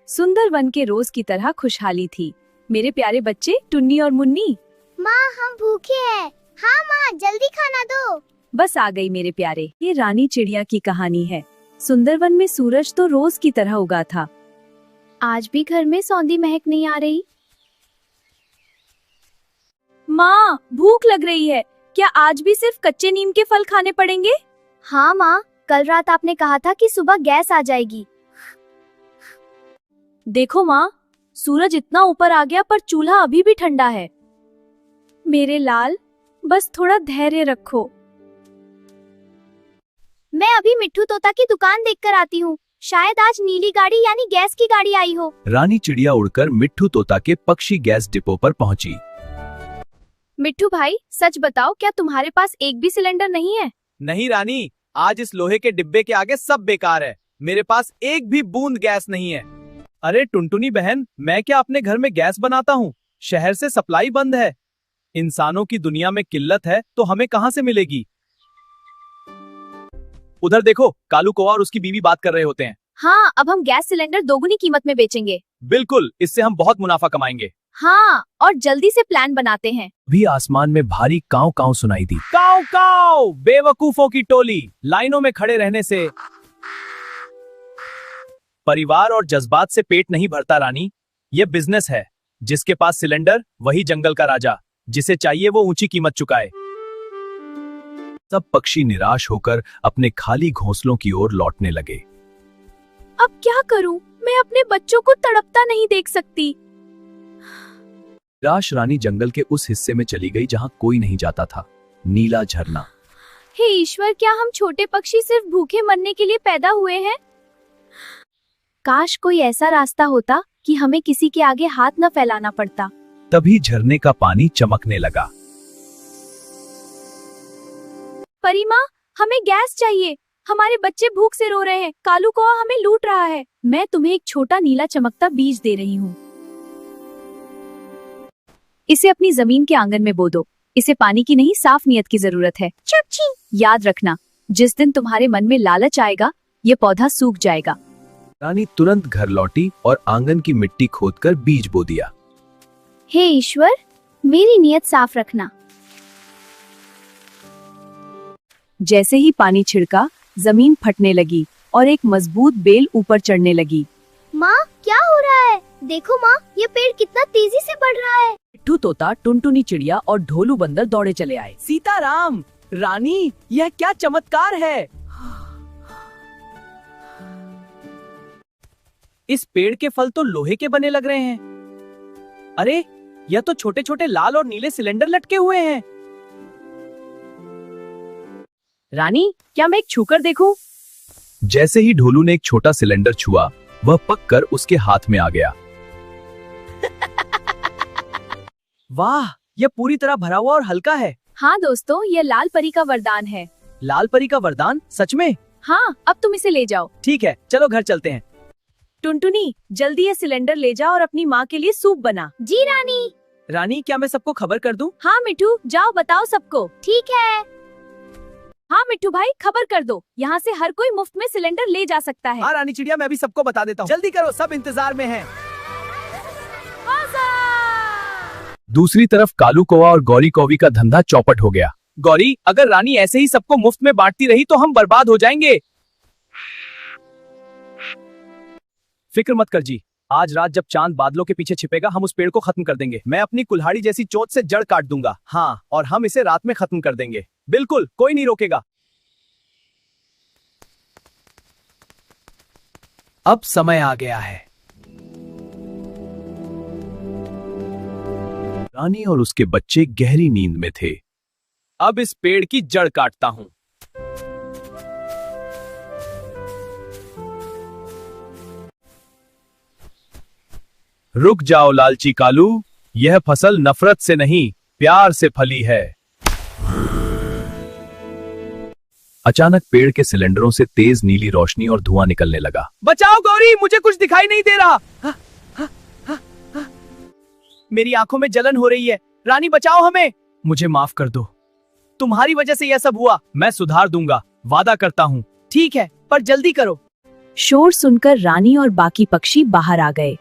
सुंदर वन के रोज की तरह खुशहाली थी। मेरे प्यारे बच्चे टुन्नी और मुन्नी। माँ हम भूखे हैं। हाँ माँ जल्दी खाना दो। बस आ गई मेरे प्यारे। ये रानी चिड़िया की कहानी है। सुंदरवन में सूरज तो रोज की तरह उगा था। आज भी घर में सौंधी महक नहीं आ रही। माँ भूख लग रही है, क्या आज भी सिर्फ कच्चे नीम के फल खाने पड़ेंगे? हाँ माँ, कल रात आपने कहा था कि सुबह गैस आ जाएगी। देखो माँ, सूरज इतना ऊपर आ गया पर चूल्हा अभी भी ठंडा है। मेरे लाल, बस थोड़ा धैर्य रखो। मैं अभी मिट्ठू तोता की दुकान देखकर आती हूँ। शायद आज नीली गाड़ी यानी गैस की गाड़ी आई हो। रानी चिड़िया उड़कर मिट्ठू तोता के पक्षी गैस डिपो पर पहुंची। मिट्ठू भाई सच बताओ, क्या तुम्हारे पास एक भी सिलेंडर नहीं है? नहीं रानी, आज इस लोहे के डिब्बे के आगे सब बेकार है। मेरे पास एक भी बूंद गैस नहीं है। अरे टुनटुनी बहन, मैं क्या अपने घर में गैस बनाता हूँ? शहर से सप्लाई बंद है। इंसानों की दुनिया में किल्लत है तो हमें कहाँ से मिलेगी? उधर देखो, कालू कौवा और उसकी बीवी बात कर रहे होते हैं। हाँ, अब हम गैस सिलेंडर दोगुनी कीमत में बेचेंगे। बिल्कुल, इससे हम बहुत मुनाफा कमाएंगे। हाँ, और जल्दी से प्लान बनाते हैं। भी आसमान में भारी काव काव सुनाई दी। काव काव, बेवकूफों की टोली। लाइनों में खड़े रहने से परिवार और जज्बात से पेट नहीं भरता रानी। ये बिजनेस है। जिसके पास सिलेंडर वही जंगल का राजा। जिसे चाहिए वो ऊंची कीमत चुकाए। सब पक्षी निराश होकर अपने खाली घोंसलों की ओर लौटने लगे। अब क्या करूं? मैं अपने बच्चों को तड़पता नहीं देख सकती। निराश रानी जंगल के उस हिस्से में चली गई जहां कोई नहीं जाता था। नीला झरना। हे ईश्वर, क्या हम छोटे पक्षी सिर्फ भूखे मरने के लिए पैदा हुए हैं? काश कोई ऐसा रास्ता होता कि हमें किसी के आगे हाथ न फैलाना पड़ता। तभी झरने का पानी चमकने लगा। परी माँ, हमें गैस चाहिए। हमारे बच्चे भूख से रो रहे हैं। कालू कौवा हमें लूट रहा है। मैं तुम्हें एक छोटा नीला चमकता बीज दे रही हूँ। इसे अपनी जमीन के आंगन में बो दो। इसे पानी की नहीं, साफ नीयत की जरूरत है। चुपची। याद रखना, जिस दिन तुम्हारे मन में लालच आएगा, ये पौधा सूख जाएगा। रानी तुरंत घर लौटी और आंगन की मिट्टी खोदकर बीज बो दिया। हे ईश्वर, मेरी नीयत साफ रखना। जैसे ही पानी छिड़का, जमीन फटने लगी और एक मजबूत बेल ऊपर चढ़ने लगी। माँ क्या हो रहा है? देखो माँ, ये पेड़ कितना तेजी से बढ़ रहा है। मिट्ठू तोता, टुनटुनी चिड़िया और ढोलू बंदर दौड़े चले आए। सीताराम, रानी, यह क्या चमत्कार है? इस पेड़ के फल तो लोहे के बने लग रहे हैं। अरे, यह तो छोटे छोटे लाल और नीले सिलेंडर लटके हुए हैं। रानी, क्या मैं एक छूकर देखूं? जैसे ही ढोलू ने एक छोटा सिलेंडर छुआ, वह पककर उसके हाथ में आ गया। वाह, यह पूरी तरह भरा हुआ और हल्का है। हाँ दोस्तों, यह लाल परी का वरदान है। लाल परी का वरदान? सच में? हाँ, अब तुम इसे ले जाओ। ठीक है, चलो घर चलते हैं। टुनटुनी, जल्दी ये सिलेंडर ले जा और अपनी माँ के लिए सूप बना। जी रानी। रानी, क्या मैं सबको खबर कर दूं? हाँ मिट्ठू, जाओ बताओ सबको। ठीक है। हाँ मिट्ठू भाई, खबर कर दो। यहाँ से हर कोई मुफ्त में सिलेंडर ले जा सकता है। हाँ रानी चिड़िया, मैं भी सबको बता देता हूँ। जल्दी करो, सब इंतजार में हैं। दूसरी तरफ कालू कौवा और गौरी कौवी का धंधा चौपट हो गया। गौरी, अगर रानी ऐसे ही सबको मुफ्त में बांटती रही तो हम बर्बाद हो जाएंगे। फिक्र मत कर जी, आज रात जब चांद बादलों के पीछे छिपेगा, हम उस पेड़ को खत्म कर देंगे। मैं अपनी कुल्हाड़ी जैसी चोंच से जड़ काट दूंगा। हाँ, और हम इसे रात में खत्म कर देंगे। बिल्कुल, कोई नहीं रोकेगा। अब समय आ गया है। रानी और उसके बच्चे गहरी नींद में थे। अब इस पेड़ की जड़ काटता हूँ। रुक जाओ लालची कालू, यह फसल नफरत से नहीं, प्यार से फली है। अचानक पेड़ के सिलेंडरों से तेज नीली रोशनी और धुआं निकलने लगा। बचाओ गौरी, मुझे कुछ दिखाई नहीं दे रहा। मेरी आंखों में जलन हो रही है। रानी बचाओ हमें। मुझे माफ कर दो, तुम्हारी वजह से यह सब हुआ। मैं सुधार दूंगा, वादा करता हूँ। ठीक है, पर जल्दी करो। शोर सुनकर रानी और बाकी पक्षी बाहर आ गए।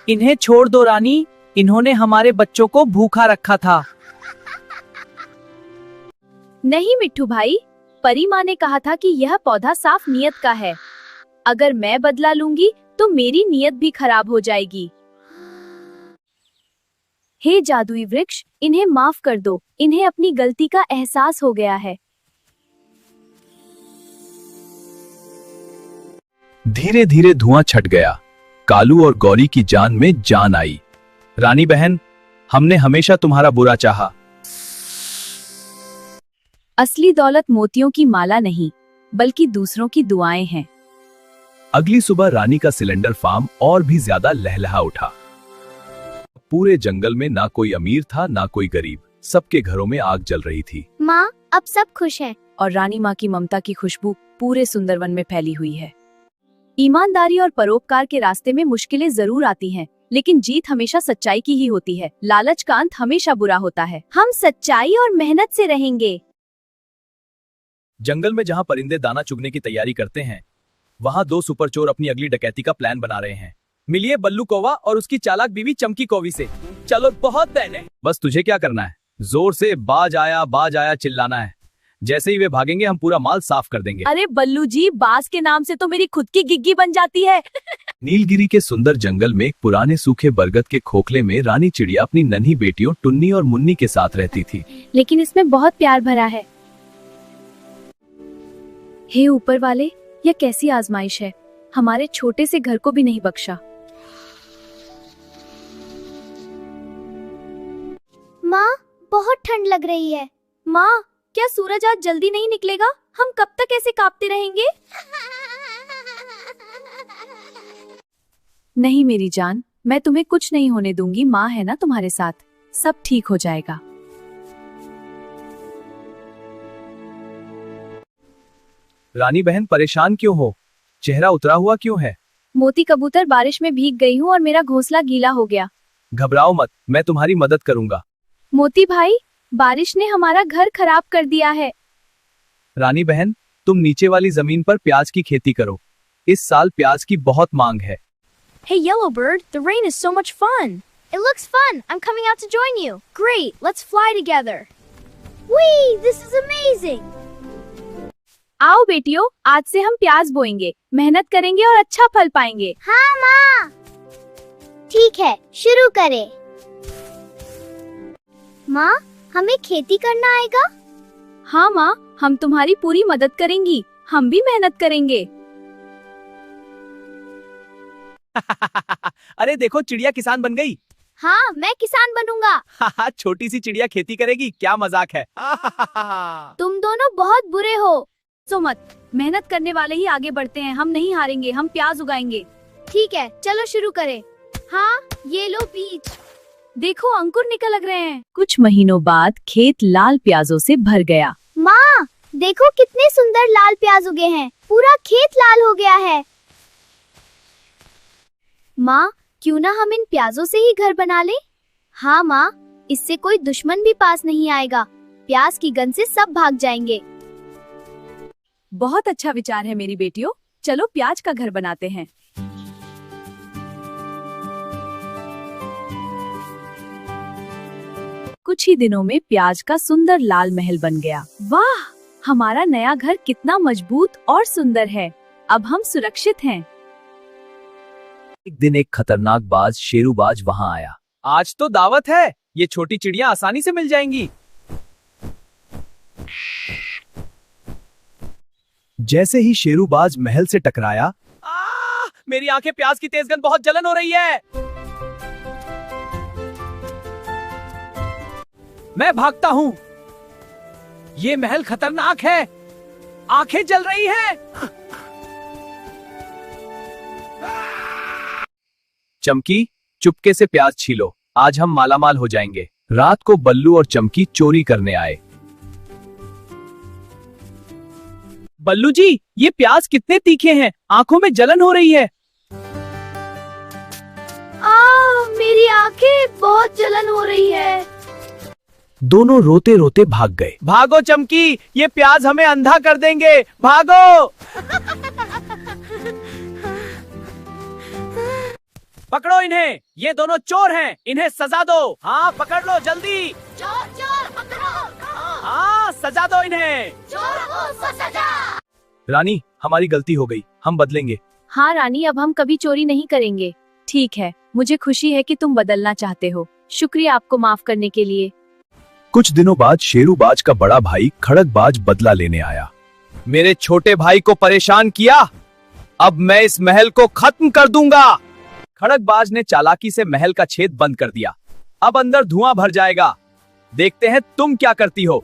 इन्हें छोड़ दो रानी, इन्होंने हमारे बच्चों को भूखा रखा था। नहीं मिट्ठू भाई, परी माँ ने कहा था कि यह पौधा साफ नीयत का है। अगर मैं बदला लूंगी तो मेरी नीयत भी खराब हो जाएगी। हे जादुई वृक्ष, इन्हें माफ कर दो, इन्हें अपनी गलती का एहसास हो गया है। धीरे धीरे धुआं छट गया। कालू और गौरी की जान में जान आई। रानी बहन, हमने हमेशा तुम्हारा बुरा चाहा। असली दौलत मोतियों की माला नहीं, बल्कि दूसरों की दुआएं हैं। अगली सुबह रानी का सिलेंडर फार्म और भी ज्यादा लहलहा उठा। पूरे जंगल में ना कोई अमीर था ना कोई गरीब, सबके घरों में आग जल रही थी। माँ, अब सब खुश हैं। और रानी माँ की ममता की खुशबू पूरे सुंदरवन में फैली हुई है। ईमानदारी और परोपकार के रास्ते में मुश्किलें जरूर आती हैं, लेकिन जीत हमेशा सच्चाई की ही होती है। लालच का अंत हमेशा बुरा होता है। हम सच्चाई और मेहनत से रहेंगे। जंगल में जहां परिंदे दाना चुगने की तैयारी करते हैं, वहां दो सुपर चोर अपनी अगली डकैती का प्लान बना रहे हैं। मिलिए बल्लू कौवा और उसकी चालाक बीवी चमकी कौवी से। चलो बहुत देर। बस तुझे क्या करना है, जोर से बाज आया चिल्लाना है। जैसे ही वे भागेंगे हम पूरा माल साफ कर देंगे। अरे बल्लू जी, बाज के नाम से तो मेरी खुद की गिग्गी बन जाती है। नीलगिरी के सुंदर जंगल में एक पुराने सूखे बरगद के खोखले में रानी चिड़िया अपनी नन्ही बेटियों टुन्नी और मुन्नी के साथ रहती थी। लेकिन इसमें बहुत प्यार भरा है। हे ऊपर वाले, यह कैसी आजमाइश है, हमारे छोटे से घर को भी नहीं बख्शा। माँ, बहुत ठंड लग रही है। माँ, क्या सूरज आज जल्दी नहीं निकलेगा? हम कब तक ऐसे कांपते रहेंगे? नहीं मेरी जान, मैं तुम्हें कुछ नहीं होने दूंगी। माँ है ना तुम्हारे साथ, सब ठीक हो जाएगा। रानी बहन, परेशान क्यों हो? चेहरा उतरा हुआ क्यों है? मोती कबूतर, बारिश में भीग गई हूँ और मेरा घोंसला गीला हो गया। घबराओ मत, मैं तुम्हारी मदद करूंगा। मोती भाई, बारिश ने हमारा घर खराब कर दिया है। रानी बहन, तुम नीचे वाली जमीन पर प्याज की खेती करो। इस साल प्याज की बहुत मांग है। Hey yellow bird, the rain is so much fun. It looks fun. I'm coming out to join you. Great. Let's fly together. Whee! This is amazing. आओ बेटियों, आज से हम प्याज बोएंगे, मेहनत करेंगे और अच्छा फल पाएंगे। हाँ माँ। ठीक है, शुरू करें। माँ, हमें खेती करना आएगा? हाँ माँ, हम तुम्हारी पूरी मदद करेंगी। हम भी मेहनत करेंगे। अरे देखो, चिड़िया किसान बन गई। हाँ, मैं किसान बनूंगा। छोटी सी चिड़िया खेती करेगी, क्या मजाक है। तुम दोनों बहुत बुरे हो। सो मत, मेहनत करने वाले ही आगे बढ़ते हैं। हम नहीं हारेंगे, हम प्याज उगाएंगे। ठीक है, चलो शुरू करें। हाँ, ये लो बीज। देखो, अंकुर निकल लग रहे हैं। कुछ महीनों बाद खेत लाल प्याजों से भर गया। माँ, देखो कितने सुंदर लाल प्याज उगे हैं। पूरा खेत लाल हो गया है। माँ, क्यों ना हम इन प्याजों से ही घर बना लें? हाँ माँ, इससे कोई दुश्मन भी पास नहीं आएगा। प्याज की गंध से सब भाग जाएंगे। बहुत अच्छा विचार है मेरी बेटियों, चलो प्याज का घर बनाते हैं। कुछ ही दिनों में प्याज का सुंदर लाल महल बन गया। वाह, हमारा नया घर कितना मजबूत और सुंदर है। अब हम सुरक्षित हैं। एक दिन एक खतरनाक बाज शेरूबाज वहां आया। आज तो दावत है, ये छोटी चिड़िया आसानी से मिल जाएंगी। जैसे ही शेरूबाज महल से टकराया, मेरी आंखें, प्याज की तेज गंध, बहुत जलन हो रही है। मैं भागता हूँ। ये महल खतरनाक है, आंखें जल रही हैं। चमकी, चुपके से प्याज छीलो, आज हम मालामाल हो जाएंगे। रात को बल्लू और चमकी चोरी करने आए। बल्लू जी, ये प्याज कितने तीखे हैं, आंखों में जलन हो रही है। मेरी आंखें, बहुत जलन हो रही है। दोनों रोते रोते भाग गए। भागो चमकी, ये प्याज हमें अंधा कर देंगे, भागो। पकड़ो इन्हें, ये दोनों चोर हैं, इन्हें सजा दो। हाँ पकड़ लो जल्दी। चोर चोर पकड़ो। हाँ सजा दो इन्हें। चोर को सजा। रानी, हमारी गलती हो गई, हम बदलेंगे। हाँ रानी, अब हम कभी चोरी नहीं करेंगे। ठीक है, मुझे खुशी है कि तुम बदलना चाहते हो। शुक्रिया आपको माफ करने के लिए। कुछ दिनों बाद शेरूबाज का बड़ा भाई खड़कबाज बदला लेने आया। मेरे छोटे भाई को परेशान किया, अब मैं इस महल को खत्म कर दूंगा। खड़कबाज ने चालाकी से महल का छेद बंद कर दिया। अब अंदर धुआं भर जाएगा। देखते हैं तुम क्या करती हो।